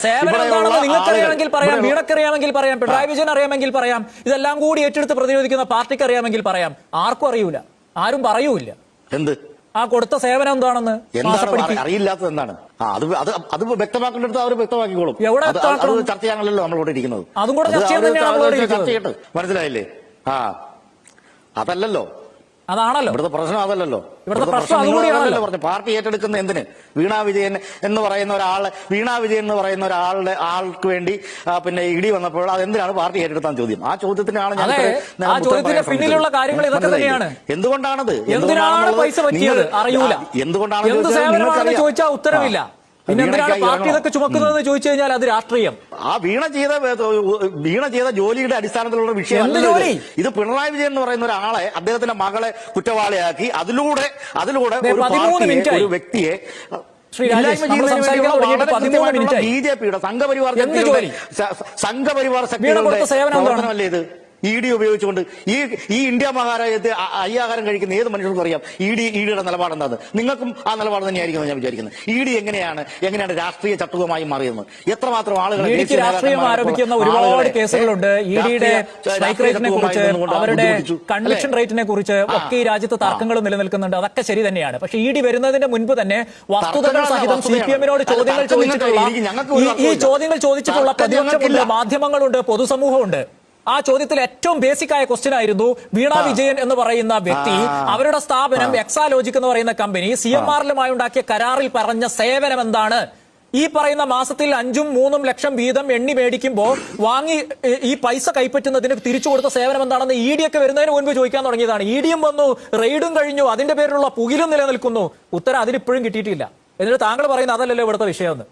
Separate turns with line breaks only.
സേവനം എന്താണെന്ന് നിങ്ങൾക്കറിയാമെങ്കിൽ പറയാം, വീണക്കറിയാമെങ്കിൽ പറയാം, പിണറായി വിജയൻ അറിയാമെങ്കിൽ പറയാം, ഇതെല്ലാം കൂടി ഏറ്റെടുത്ത് പ്രതിരോധിക്കുന്ന പാർട്ടിക്ക് അറിയാമെങ്കിൽ പറയാം. ആർക്കും അറിയൂല, ആരും പറയൂല.
എന്ത്
ആ കൊടുത്ത സേവനം എന്താണെന്ന്
അറിയില്ലാത്തത് എന്താണ്? അത് വ്യക്തമാക്കേണ്ടടുത്ത് അവർ വ്യക്തമാക്കിക്കോളും. ചർച്ച ചെയ്യാനല്ലോ നമ്മളോട് ഇരിക്കുന്നത്.
അതും കൂടെ
ചർച്ച ചെയ്യട്ടെ. മനസ്സിലായില്ലേ? അതല്ലല്ലോ,
അതാണല്ലോ
ഇവിടുത്തെ പ്രശ്നം. അതല്ലല്ലോ
ഇവിടുത്തെ പ്രശ്നം.
പറഞ്ഞു പാർട്ടി ഏറ്റെടുക്കുന്ന എന്തിന്? വീണ വിജയൻ എന്ന് പറയുന്ന ആൾക്ക് വേണ്ടി പിന്നെ ഇടി വന്നപ്പോൾ അതെന്തിനാണ് പാർട്ടി ഏറ്റെടുത്താൻ ചോദ്യം. ആ ചോദ്യത്തിനാണ് ഞാൻ
പിന്നിലുള്ള കാര്യങ്ങൾ ഇതൊക്കെ തന്നെയാണ്.
എന്തുകൊണ്ടാണത്?
പൈസ പറ്റിയത് അറിയൂല.
എന്തുകൊണ്ടാണ്
ചോദിച്ചാൽ ഉത്തരവില്ല. പിന്നെ എന്തിനാണ് പാർട്ടി ഇതൊക്കെ ചുമക്കുന്നതെന്ന് ചോദിച്ചു കഴിഞ്ഞാൽ അത് രാഷ്ട്രീയം.
ആ വീണ ചെയ്ത ജോലിയുടെ അടിസ്ഥാനത്തിലുള്ള വിഷയം. ഇത് പിണറായി വിജയൻ എന്ന് പറയുന്ന ഒരാളെ, അദ്ദേഹത്തിന്റെ മകളെ കുറ്റവാളിയാക്കി അതിലൂടെ ഒരു വ്യക്തിയെ ബിജെപിയുടെ സംഘപരിവാർ ശക്തികളുടെ പ്രവർത്തനമല്ലേ ഇത്? ഇ.ഡി. ഉപയോഗിച്ചുകൊണ്ട് ഈ ഇന്ത്യ മഹാരാജ്യത്തെ അയ്യാഹാരം കഴിക്കുന്ന ഏത് മനുഷ്യർക്കും അറിയാം ഇഡിയുടെ നിലപാട് എന്താന്ന്. നിങ്ങൾക്കും ആ നിലപാട് തന്നെയായിരിക്കും ഞാൻ വിചാരിക്കുന്നത്. ഇഡി എങ്ങനെയാണ് രാഷ്ട്രീയ ചട്ടുകമായി മാറിയെന്ന് എത്രമാത്രം ആളുകൾ
രാഷ്ട്രീയം ആരോപിക്കുന്ന ഒരുപാട് കേസുകളുണ്ട്. ഇഡിയുടെ സ്ട്രൈക്ക് റേറ്റിനെ കുറിച്ച്, അവരുടെ കൺവിക്ഷൻ റേറ്റിനെ കുറിച്ച് ഒക്കെ ഈ രാജ്യത്ത് തർക്കങ്ങൾ നിലനിൽക്കുന്നുണ്ട്. അതൊക്കെ ശരി തന്നെയാണ്. പക്ഷേ ഇഡി വരുന്നതിന്റെ മുൻപ് തന്നെ വസ്തുതകൾ സഹിതം CPM-നോട് ചോദ്യങ്ങൾ ചോദിച്ചിട്ടുള്ള പ്രതിപക്ഷമുണ്ട്, മാധ്യമങ്ങളുണ്ട്, പൊതുസമൂഹമുണ്ട്. ആ ചോദ്യത്തിൽ ഏറ്റവും ബേസിക് ആയ ക്വസ്റ്റ്യൻ ആയിരുന്നു വീണ വിജയൻ എന്ന് പറയുന്ന വ്യക്തി അവരുടെ സ്ഥാപനം എക്സാലോജിക് എന്ന് പറയുന്ന കമ്പനി CMR-ലുമായി ഉണ്ടാക്കിയ കരാറിൽ പറഞ്ഞ സേവനം എന്താണ്? ഈ പറയുന്ന മാസത്തിൽ 5-3 ലക്ഷം വീതം എണ്ണി മേടിക്കുമ്പോൾ വാങ്ങി ഈ പൈസ കൈപ്പറ്റുന്നതിന് തിരിച്ചു കൊടുത്ത സേവനം എന്താണെന്ന് ED ഒക്കെ വരുന്നതിന് മുൻപ് ചോദിക്കാൻ തുടങ്ങിയതാണ്. EDയും വന്നു, റെയ്ഡും കഴിഞ്ഞു, അതിന്റെ പേരിലുള്ള പുകിലും നിലനിൽക്കുന്നു. ഉത്തരം അതിനിപ്പോഴും കിട്ടിയിട്ടില്ല. എന്നിട്ട് താങ്കൾ പറയുന്നത് അതല്ലല്ലോ ഇവിടുത്തെ വിഷയമെന്ന്.